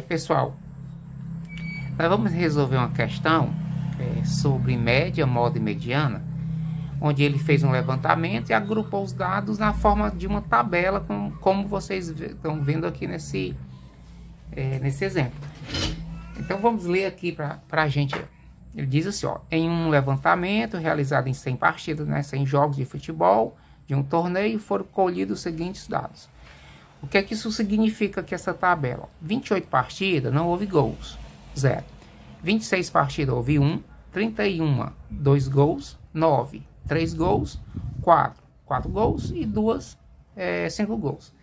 Pessoal, nós vamos resolver uma questão sobre média, moda e mediana, onde ele fez um levantamento e agrupou os dados na forma de uma tabela, como vocês estão vendo aqui nesse exemplo. Então vamos ler aqui para a gente. Ele diz assim, ó, em um levantamento realizado em 100 partidas, né, 100 jogos de futebol de um torneio, foram colhidos os seguintes dados. O que é que isso significa aqui, essa tabela? 28 partidas, não houve gols, 0. 26 partidas, houve 1. 31, 2 gols. 9, 3 gols. 4 gols. E 5 gols.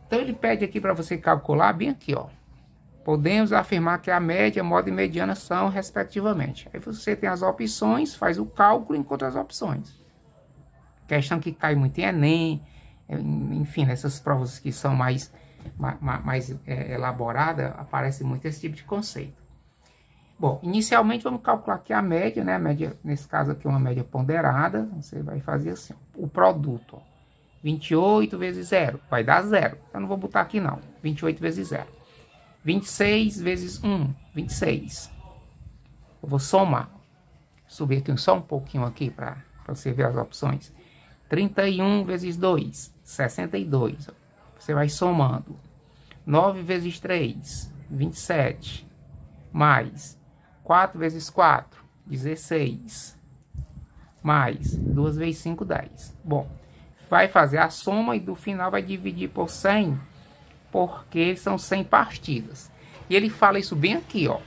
Então ele pede aqui para você calcular bem aqui, ó. Podemos afirmar que a média, moda e mediana são respectivamente. Aí você tem as opções, faz o cálculo e encontra as opções. Questão que cai muito em Enem, enfim, nessas provas que são mais elaboradas, aparece muito esse tipo de conceito. Bom, inicialmente vamos calcular aqui a média, né? A média, nesse caso aqui, é uma média ponderada. Você vai fazer assim, o produto, ó. 28 vezes 0, vai dar 0. Eu não vou botar aqui não, 28 vezes 0. 26 vezes 1, 26. Eu vou somar. Subir aqui só um pouquinho aqui para você ver as opções. 31 vezes 2, 62. Você vai somando. 9 vezes 3, 27. Mais 4 vezes 4, 16. Mais 2 vezes 5, 10. Bom, vai fazer a soma e do final vai dividir por 100, porque são 100 partidas. E ele fala isso bem aqui, ó.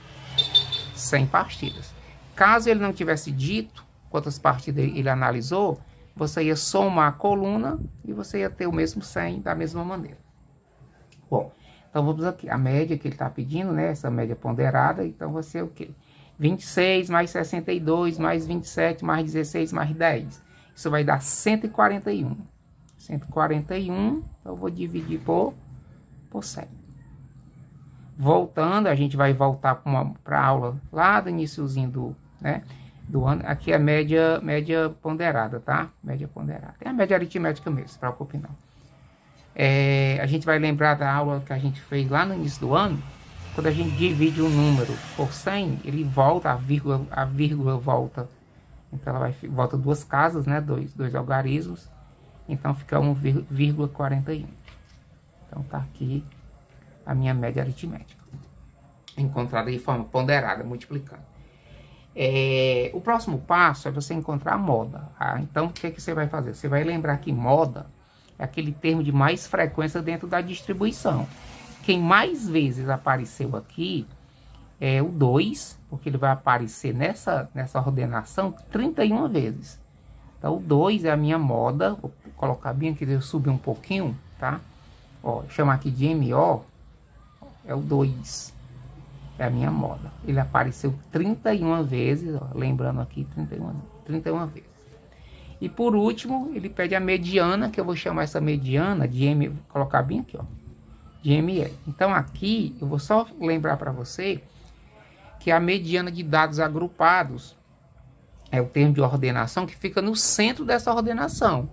100 partidas. Caso ele não tivesse dito quantas partidas ele analisou, você ia somar a coluna e você ia ter o mesmo 100 da mesma maneira. Bom, então vamos aqui. A média que ele está pedindo, né? Essa média ponderada. Então vai ser o quê? 26 mais 62 mais 27 mais 16 mais 10. Isso vai dar 141. 141, então eu vou dividir por 100. Voltando, a gente vai voltar para a aula lá do iniciozinho do ano. Aqui é média ponderada, tá? Média ponderada. É a média aritmética mesmo, não se preocupe não. A gente vai lembrar da aula que a gente fez lá no início do ano. Quando a gente divide um número por 100, ele volta, a vírgula volta. Então ela volta duas casas, né? Dois algarismos. Então fica 1,41. Então tá aqui a minha média aritmética, encontrada de forma ponderada, multiplicando. O próximo passo é você encontrar a moda. Então o que você vai fazer? Você vai lembrar que moda é aquele termo de mais frequência dentro da distribuição. Quem mais vezes apareceu aqui é o 2, porque ele vai aparecer nessa ordenação 31 vezes. Então o 2 é a minha moda. Vou colocar bem aqui, eu subir um pouquinho, tá? Ó, chamar aqui de MO, é o 2. É a minha moda. Ele apareceu 31 vezes, ó, lembrando aqui, 31 vezes. E por último, ele pede a mediana, que eu vou chamar essa mediana de M, vou colocar bem aqui, ó, de ML. Então aqui, eu vou só lembrar para você que a mediana de dados agrupados é o termo de ordenação que fica no centro dessa ordenação.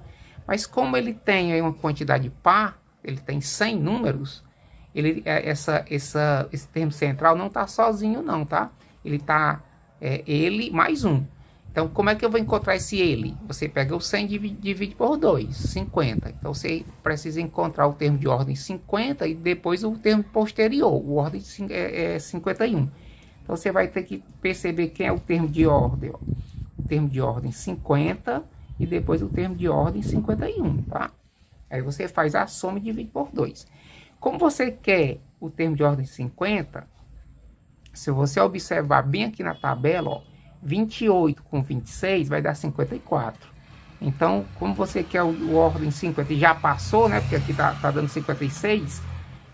Mas como ele tem aí uma quantidade par, ele tem 100 números, esse termo central não está sozinho não, tá? Ele está ele mais um. Então como é que eu vou encontrar esse ele? Você pega o 100 e divide por 2, 50. Então você precisa encontrar o termo de ordem 50 e depois o termo posterior, o ordem 51. Então você vai ter que perceber quem é o termo de ordem, ó. O termo de ordem 50 e depois o termo de ordem 51, tá? Aí você faz a soma e divide por 2. Como você quer o termo de ordem 50, se você observar bem aqui na tabela, ó, 28 com 26 vai dar 54. Então, como você quer o ordem 50 e já passou, né? Porque aqui tá dando 56.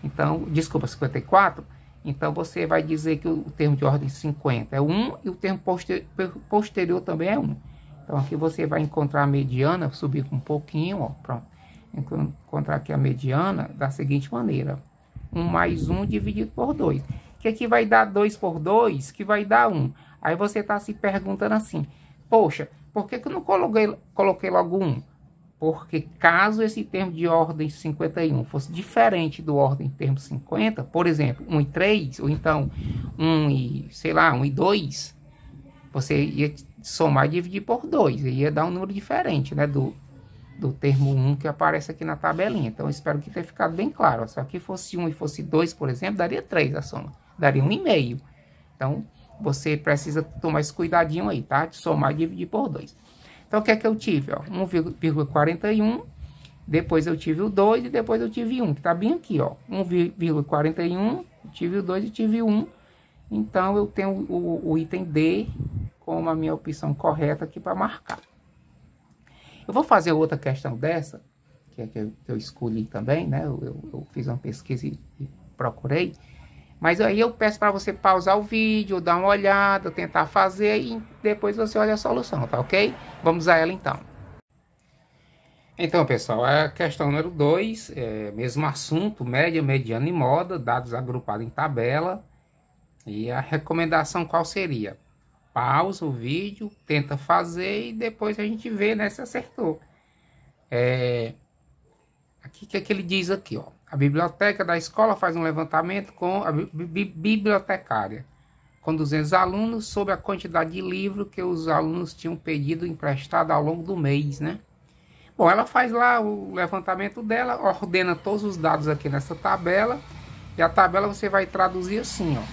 Então, desculpa, 54. Então, você vai dizer que o termo de ordem 50 é 1 e o termo posterior também é 1. Então, aqui você vai encontrar a mediana, subir um pouquinho, ó, pronto. Encontrar aqui a mediana da seguinte maneira. 1 mais 1 dividido por 2. Que aqui vai dar 2 por 2, que vai dar 1. Aí você está se perguntando assim, poxa, por que eu não coloquei logo 1? Porque caso esse termo de ordem 51 fosse diferente do ordem termo 50, por exemplo, 1 e 3, ou então 1 e, sei lá, 1 e 2, você ia somar e dividir por 2, e ia dar um número diferente, né, do termo 1 que aparece aqui na tabelinha. Então, eu espero que tenha ficado bem claro. Se aqui fosse 1 e fosse 2, por exemplo, daria 3 a soma, daria 1,5. Então, você precisa tomar esse cuidadinho aí, tá? De somar e dividir por 2. Então, o que é que eu tive? 1,41, depois eu tive o 2 e depois eu tive 1, que tá bem aqui, ó. 1,41, tive o 2 e tive 1. Então, eu tenho o item D como a minha opção correta aqui para marcar. Eu vou fazer outra questão dessa, que é que eu escolhi também, né? Eu fiz uma pesquisa e procurei. Mas aí eu peço para você pausar o vídeo, dar uma olhada, tentar fazer e depois você olha a solução, tá ok? Vamos a ela então. Então, pessoal, a questão número 2, mesmo assunto, média, mediana e moda, dados agrupados em tabela. E a recomendação qual seria? Pausa o vídeo, tenta fazer e depois a gente vê, né, se acertou. Aqui, o que é que ele diz aqui, ó? A biblioteca da escola faz um levantamento com a bibliotecária, com 200 alunos, sobre a quantidade de livro que os alunos tinham pedido emprestado ao longo do mês, né? Bom, ela faz lá o levantamento dela, ordena todos os dados aqui nessa tabela, e a tabela você vai traduzir assim, ó.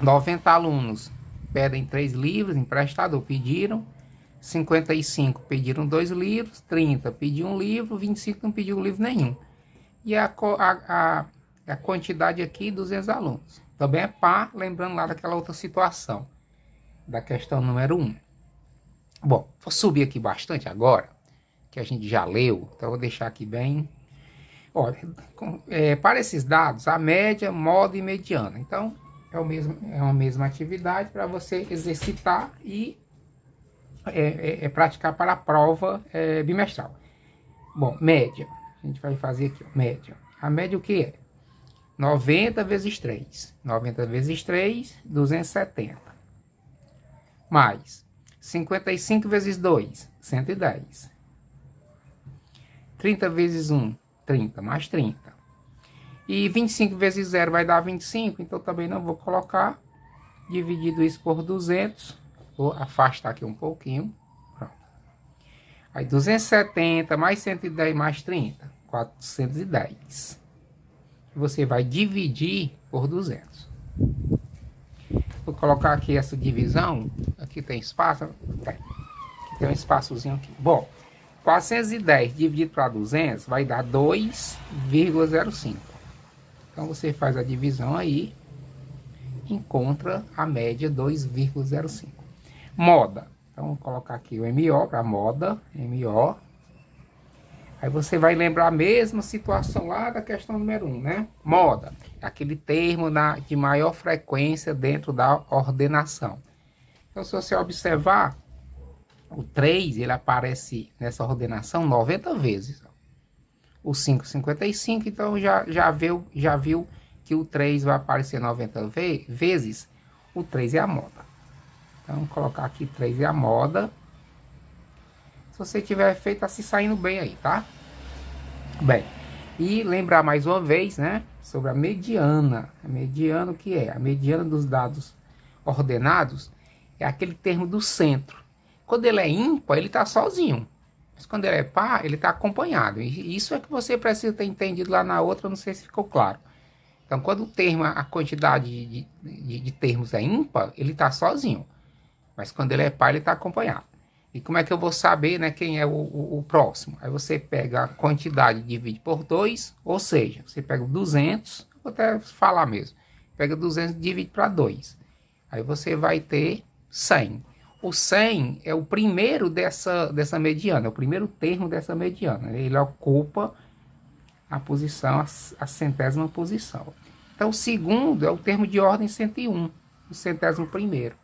90 alunos pedem 3 livros emprestados, ou pediram. 55 pediram 2 livros, 30 pediu um livro, 25 não pediu livro nenhum. E a quantidade aqui, 200 alunos. Também é par, lembrando lá daquela outra situação, da questão número 1. Bom, vou subir aqui bastante agora, que a gente já leu, então vou deixar aqui bem. Olha, para esses dados, a média, moda e mediana. Então, é uma mesma atividade para você exercitar e praticar para a prova bimestral. Bom, média. A gente vai fazer aqui, ó, média. A média o que é? 90 vezes 3. 90 vezes 3, 270. Mais 55 vezes 2, 110. 30 vezes 1, 30, mais 30. E 25 vezes 0 vai dar 25, então também não vou colocar. Dividido isso por 200. Vou afastar aqui um pouquinho. Pronto. Aí 270 mais 110 mais 30. 410. Você vai dividir por 200. Vou colocar aqui essa divisão. Aqui tem espaço. Aqui tem um espaçozinho aqui. Bom, 410 dividido para 200 vai dar 2,05. Então você faz a divisão aí. Encontra a média 2,05. Moda. Então, vou colocar aqui o MO para moda. MO. Aí você vai lembrar a mesma situação lá da questão número 1, né? Moda. Aquele termo de maior frequência dentro da ordenação. Então, se você observar, o 3, ele aparece nessa ordenação 90 vezes. O 5, 55. Então, já viu que o 3 vai aparecer 90 vezes. O 3 é a moda. Então, vou colocar aqui 3 é a moda. Se você tiver feito, tá se saindo bem aí, tá? Bem, e lembrar mais uma vez, né, sobre a mediana. A mediana, o que é? A mediana dos dados ordenados é aquele termo do centro. Quando ele é ímpar, ele tá sozinho. Mas quando ele é par, ele tá acompanhado. E isso é que você precisa ter entendido lá na outra, não sei se ficou claro. Então, quando o termo, a quantidade de termos é ímpar, ele tá sozinho. Mas quando ele é par, ele tá acompanhado. E como é que eu vou saber, né, quem é o próximo? Aí você pega a quantidade e divide por 2, ou seja, você pega 200, vou até falar mesmo, pega 200 e divide para 2. Aí você vai ter 100. O 100 é o primeiro dessa mediana, é o primeiro termo dessa mediana. Ele ocupa a posição, a centésima posição. Então, o segundo é o termo de ordem 101, o centésimo primeiro.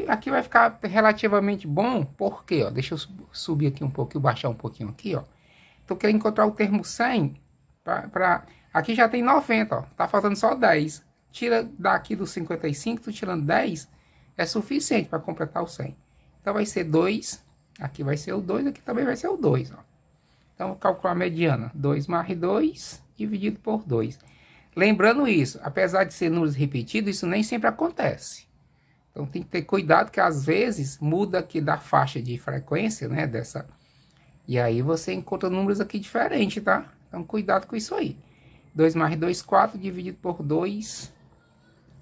Aqui vai ficar relativamente bom, porque, ó, deixa eu subir aqui um pouquinho, baixar um pouquinho aqui, ó. Então, eu quero encontrar o termo 100, aqui já tem 90, ó, tá faltando só 10. Tira daqui dos 55, tu tirando 10, é suficiente para completar o 100. Então, vai ser 2 Aqui vai ser o 2, aqui também vai ser o 2, ó. Então, vou calcular a mediana. 2 mais 2 dividido por 2. Lembrando isso, apesar de ser números repetidos, isso nem sempre acontece. Então, tem que ter cuidado que às vezes muda aqui da faixa de frequência, né, dessa. E aí você encontra números aqui diferentes, tá? Então, cuidado com isso aí. 2 mais 2, 4, dividido por 2,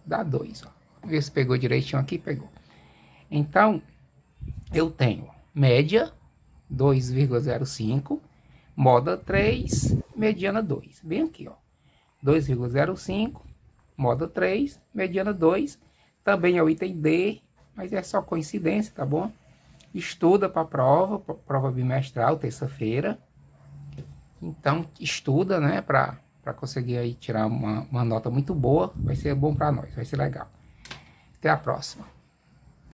dá 2, ó. Vamos ver se pegou direitinho aqui, pegou. Então, eu tenho média, 2,05, moda 3, mediana 2. Bem aqui, ó. 2,05, moda 3, mediana 2. Também é o item D, mas é só coincidência, tá bom? Estuda para prova bimestral, terça-feira. Então, estuda, né, para conseguir aí tirar uma nota muito boa. Vai ser bom para nós, vai ser legal. Até a próxima.